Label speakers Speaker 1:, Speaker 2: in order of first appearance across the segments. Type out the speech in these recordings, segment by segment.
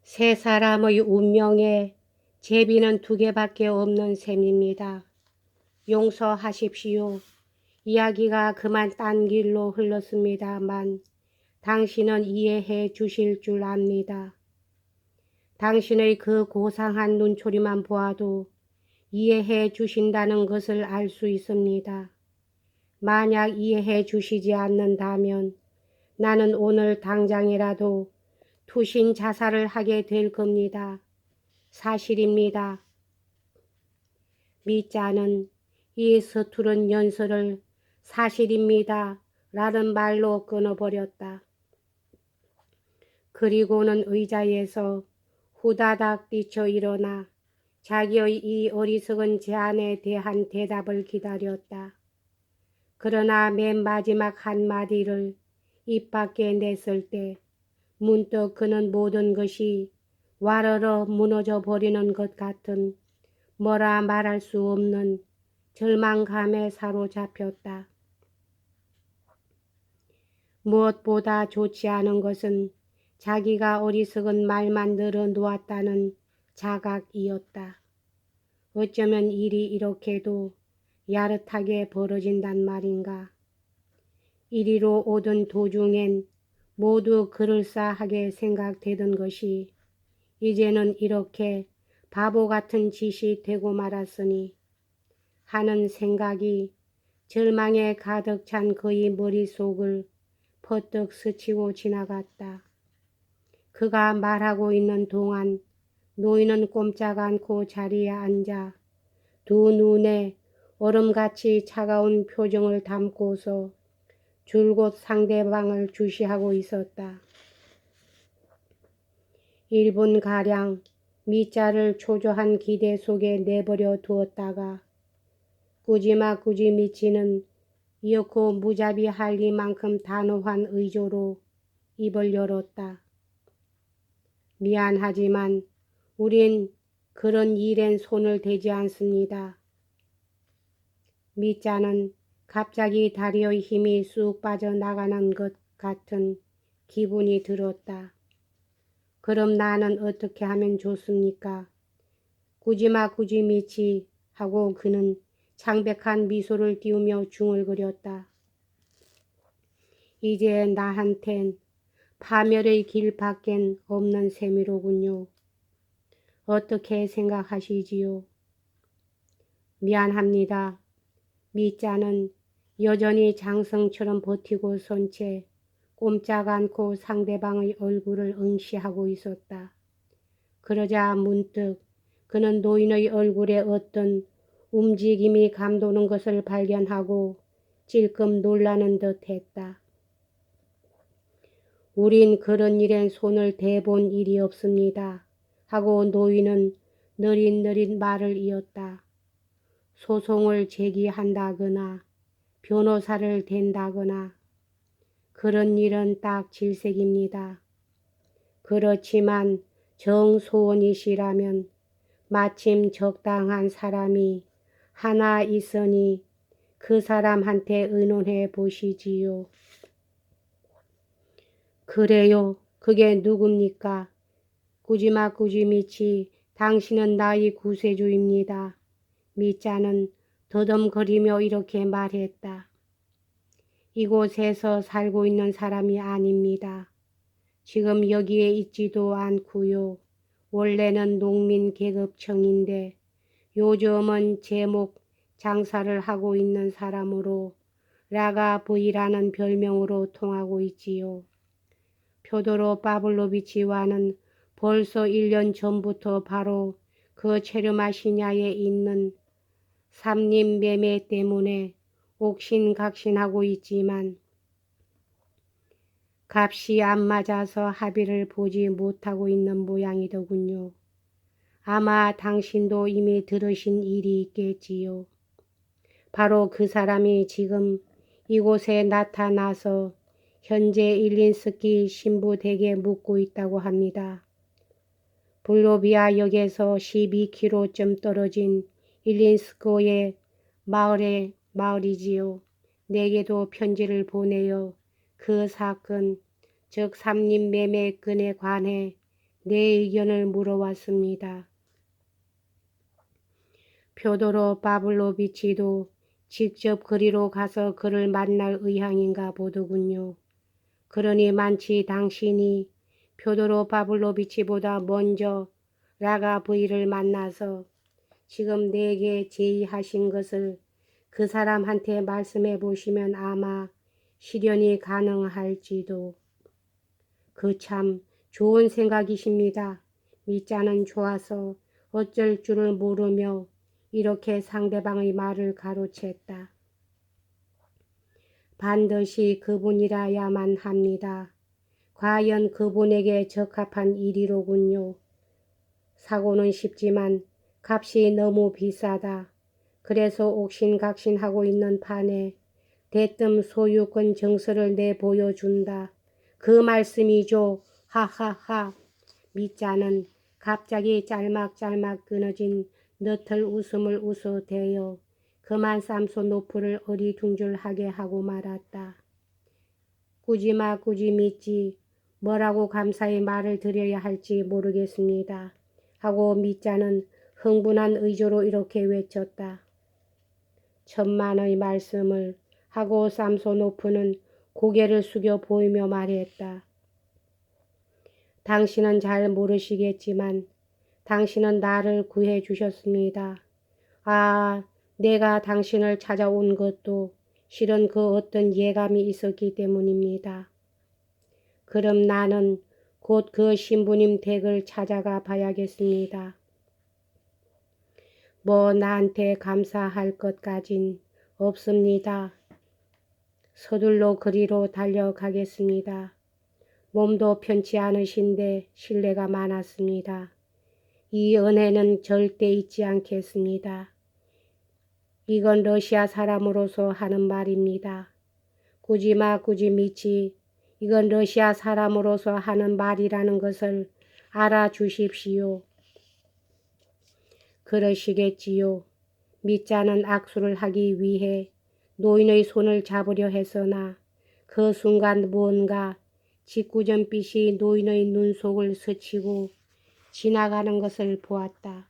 Speaker 1: 세 사람의 운명에 제비는 두 개밖에 없는 셈입니다. 용서하십시오. 이야기가 그만 딴 길로 흘렀습니다만 당신은 이해해 주실 줄 압니다. 당신의 그 고상한 눈초리만 보아도 이해해 주신다는 것을 알 수 있습니다. 만약 이해해 주시지 않는다면 나는 오늘 당장이라도 투신 자살을 하게 될 겁니다. 사실입니다. 미자는 이 서투른 연설을 사실입니다 라는 말로 끊어버렸다. 그리고는 의자에서 후다닥 뛰쳐 일어나 자기의 이 어리석은 제안에 대한 대답을 기다렸다. 그러나 맨 마지막 한마디를 입 밖에 냈을 때 문득 그는 모든 것이 와르르 무너져 버리는 것 같은 뭐라 말할 수 없는 절망감에 사로잡혔다. 무엇보다 좋지 않은 것은 자기가 어리석은 말만 늘어놓았다는 자각이었다. 어쩌면 일이 이렇게도 야릇하게 벌어진단 말인가. 이리로 오던 도중엔 모두 그럴싸하게 생각되던 것이 이제는 이렇게 바보 같은 짓이 되고 말았으니 하는 생각이 절망에 가득 찬 그의 머릿속을 퍼뜩 스치고 지나갔다. 그가 말하고 있는 동안 노인은 꼼짝 않고 자리에 앉아 두 눈에 얼음같이 차가운 표정을 담고서 줄곧 상대방을 주시하고 있었다. 1분가량 미자를 초조한 기대 속에 내버려 두었다가 꾸지마 미치는 이윽고 무자비 할리만큼 단호한 의조로 입을 열었다. 미안하지만 우린 그런 일엔 손을 대지 않습니다. 미자는 갑자기 다리의 힘이 쑥 빠져나가는 것 같은 기분이 들었다. 그럼 나는 어떻게 하면 좋습니까? 꾸지마 미치 하고 그는 창백한 미소를 띄우며 중얼거렸다. 이제 나한텐 파멸의 길 밖엔 없는 셈이로군요. 어떻게 생각하시지요? 미안합니다. 미자는 여전히 장성처럼 버티고 선 채 꼼짝 않고 상대방의 얼굴을 응시하고 있었다. 그러자 문득 그는 노인의 얼굴에 어떤 움직임이 감도는 것을 발견하고 찔끔 놀라는 듯 했다. 우린 그런 일엔 손을 대본 일이 없습니다. 하고 노인은 느릿느릿 말을 이었다. 소송을 제기한다거나 변호사를 댄다거나 그런 일은 딱 질색입니다. 그렇지만 정소원이시라면 마침 적당한 사람이 하나 있으니 그 사람한테 의논해 보시지요. 그래요. 그게 누굽니까? 꾸지마 미치, 당신은 나의 구세주입니다. 미자는 더듬거리며 이렇게 말했다. 이곳에서 살고 있는 사람이 아닙니다. 지금 여기에 있지도 않고요. 원래는 농민계급청인데 요즘은 제목 장사를 하고 있는 사람으로 라가브이라는 별명으로 통하고 있지요. 표도로 파블로비치와는 벌써 1년 전부터 바로 그 체르마시냐에 있는 삼림 매매 때문에 옥신각신하고 있지만 값이 안 맞아서 합의를 보지 못하고 있는 모양이더군요. 아마 당신도 이미 들으신 일이 있겠지요. 바로 그 사람이 지금 이곳에 나타나서 현재 일린스키 신부댁에 묵고 있다고 합니다. 블로비아 역에서 12km쯤 떨어진 일린스코의 마을이지요. 내게도 편지를 보내어 그 사건, 즉 삼림 매매 건에 관해 내 의견을 물어왔습니다. 표도로 파블로비치도 직접 그리로 가서 그를 만날 의향인가 보더군요. 그러니 만치 당신이 표도로 파블로비치보다 먼저 라가 부이를 만나서 지금 내게 제의하신 것을 그 사람한테 말씀해 보시면 아마 실현이 가능할지도. 그 참 좋은 생각이십니다. 밑자는 좋아서 어쩔 줄을 모르며 이렇게 상대방의 말을 가로챘다. 반드시 그분이라야만 합니다. 과연 그분에게 적합한 일이로군요. 사고는 쉽지만 값이 너무 비싸다. 그래서 옥신각신하고 있는 판에 대뜸 소유권 정서를 내보여준다. 그 말씀이죠. 하하하. 밑자는 갑자기 짤막짤막 끊어진 너털 웃음을 웃어대어 그만 쌈소노프를 어리둥절하게 하고 말았다. 꾸지마 꾸지 믿지. 뭐라고 감사의 말을 드려야 할지 모르겠습니다. 하고 밑자는 흥분한 의조로 이렇게 외쳤다. 천만의 말씀을. 하고 쌈소노프는 고개를 숙여 보이며 말했다. 당신은 잘 모르시겠지만 당신은 나를 구해 주셨습니다. 아, 내가 당신을 찾아온 것도 실은 그 어떤 예감이 있었기 때문입니다. 그럼 나는 곧 그 신부님 댁을 찾아가 봐야겠습니다. 뭐 나한테 감사할 것까진 없습니다. 서둘러 그리로 달려가겠습니다. 몸도 편치 않으신데 신뢰가 많았습니다. 이 은혜는 절대 잊지 않겠습니다. 이건 러시아 사람으로서 하는 말입니다. 꾸지마 꾸지 미치. 이건 러시아 사람으로서 하는 말이라는 것을 알아주십시오. 그러시겠지요. 밑자는 악수를 하기 위해 노인의 손을 잡으려 했으나 그 순간 무언가 짓궂은빛이 노인의 눈속을 스치고 지나가는 것을 보았다.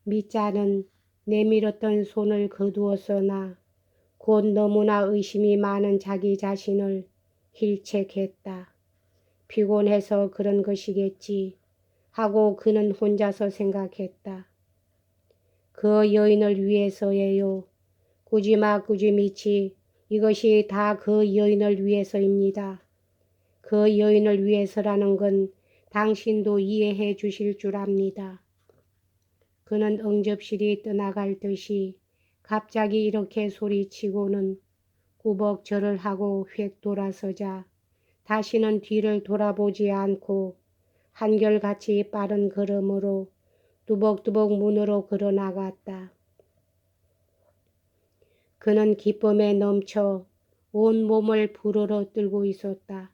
Speaker 1: 밑자는 내밀었던 손을 거두었으나 곧 너무나 의심이 많은 자기 자신을 힐책했다. 피곤해서 그런 것이겠지 하고 그는 혼자서 생각했다. 그 여인을 위해서예요. 꾸지마 꾸지미치. 이것이 다 그 여인을 위해서입니다. 그 여인을 위해서라는 건 당신도 이해해 주실 줄 압니다. 그는 응접실이 떠나갈 듯이 갑자기 이렇게 소리치고는 꾸벅 절을 하고 휙 돌아서자 다시는 뒤를 돌아보지 않고 한결같이 빠른 걸음으로 뚜벅뚜벅 문으로 걸어나갔다. 그는 기쁨에 넘쳐 온 몸을 부르르 떨고 있었다.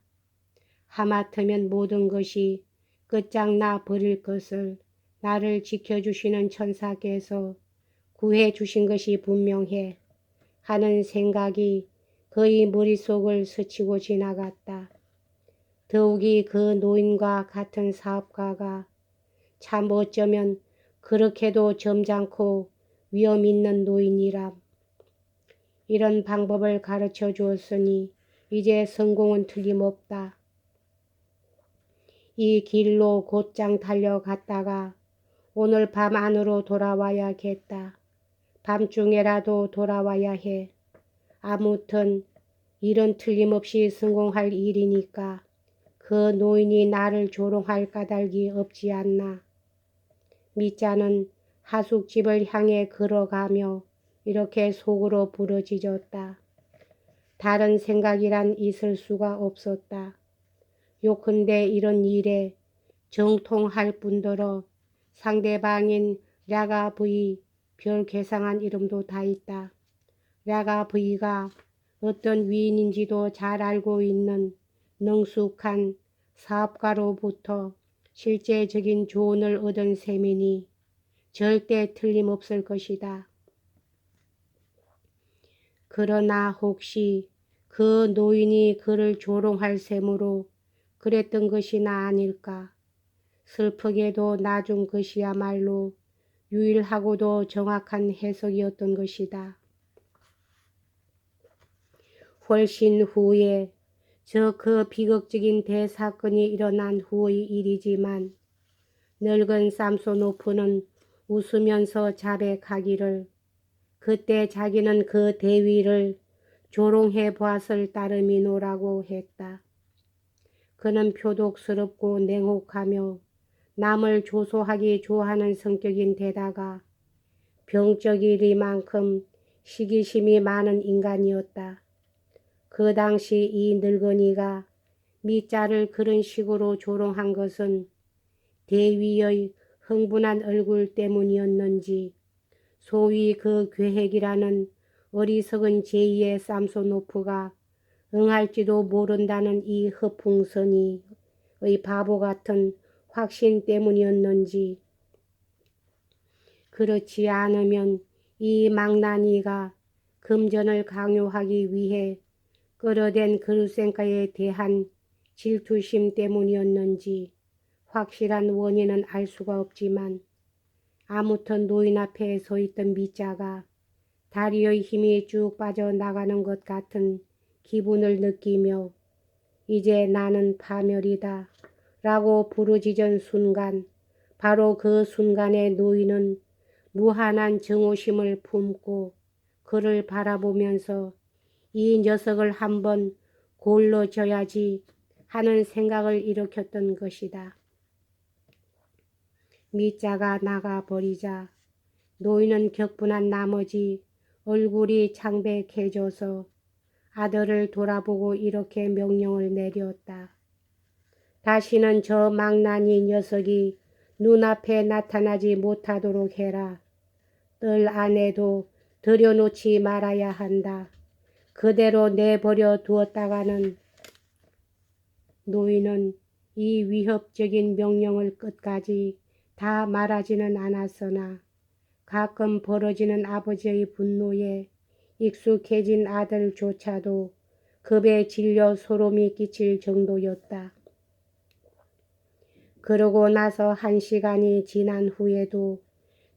Speaker 1: 하마터면 모든 것이 끝장나 버릴 것을 나를 지켜주시는 천사께서 구해 주신 것이 분명해 하는 생각이 그의 머릿속을 스치고 지나갔다. 더욱이 그 노인과 같은 사업가가 참 어쩌면 그렇게도 점잖고 위험 있는 노인이람. 이런 방법을 가르쳐 주었으니 이제 성공은 틀림없다. 이 길로 곧장 달려갔다가 오늘 밤 안으로 돌아와야겠다. 밤중에라도 돌아와야 해. 아무튼 일은 틀림없이 성공할 일이니까 그 노인이 나를 조롱할 까닭이 없지 않나. 밑자는 하숙집을 향해 걸어가며 이렇게 속으로 부르짖었다. 다른 생각이란 있을 수가 없었다. 요컨대 이런 일에 정통할 뿐더러 상대방인 랴가 부이 별 괴상한 이름도 다 있다. 랴가 부이가 어떤 위인인지도 잘 알고 있는 능숙한 사업가로부터 실제적인 조언을 얻은 셈이니 절대 틀림없을 것이다. 그러나 혹시 그 노인이 그를 조롱할 셈으로 그랬던 것이나 아닐까. 슬프게도 나중 것이야말로 유일하고도 정확한 해석이었던 것이다. 훨씬 후에 그 비극적인 대사건이 일어난 후의 일이지만 늙은 삼소노프는 웃으면서 자백하기를 그때 자기는 그 대위를 조롱해 보았을 따름이노라고 했다. 그는 표독스럽고 냉혹하며 남을 조소하기 좋아하는 성격인 데다가 병적이리만큼 시기심이 많은 인간이었다. 그 당시 이 늙은이가 미자를 그런 식으로 조롱한 것은 대위의 흥분한 얼굴 때문이었는지 소위 그 괴핵이라는 어리석은 제2의 삼소노프가 응할지도 모른다는 이 허풍선이의 바보 같은 확신 때문이었는지 그렇지 않으면 이 망나니가 금전을 강요하기 위해 끌어댄 그루센카에 대한 질투심 때문이었는지 확실한 원인은 알 수가 없지만 아무튼 노인 앞에 서 있던 미자가 다리의 힘이 쭉 빠져나가는 것 같은 기분을 느끼며 이제 나는 파멸이다 라고 부르짖은 순간 바로 그 순간에 노인은 무한한 정오심을 품고 그를 바라보면서 이 녀석을 한번 골러줘야지 하는 생각을 일으켰던 것이다. 미자가 나가버리자 노인은 격분한 나머지 얼굴이 창백해져서 아들을 돌아보고 이렇게 명령을 내렸다. 다시는 저 망나니 녀석이 눈앞에 나타나지 못하도록 해라. 뜰 안에도 들여놓지 말아야 한다. 그대로 내버려 두었다가는 노인은 이 위협적인 명령을 끝까지 다 말하지는 않았으나 가끔 벌어지는 아버지의 분노에 익숙해진 아들조차도 급에 질려 소름이 끼칠 정도였다. 그러고 나서 1시간이 지난 후에도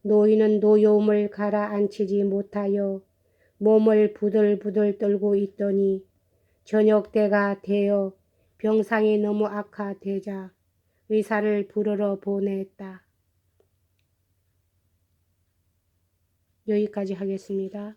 Speaker 1: 노인은 노여움을 가라앉히지 못하여 몸을 부들부들 떨고 있더니 저녁 때가 되어 병상이 너무 악화되자 의사를 부르러 보냈다. 여기까지 하겠습니다.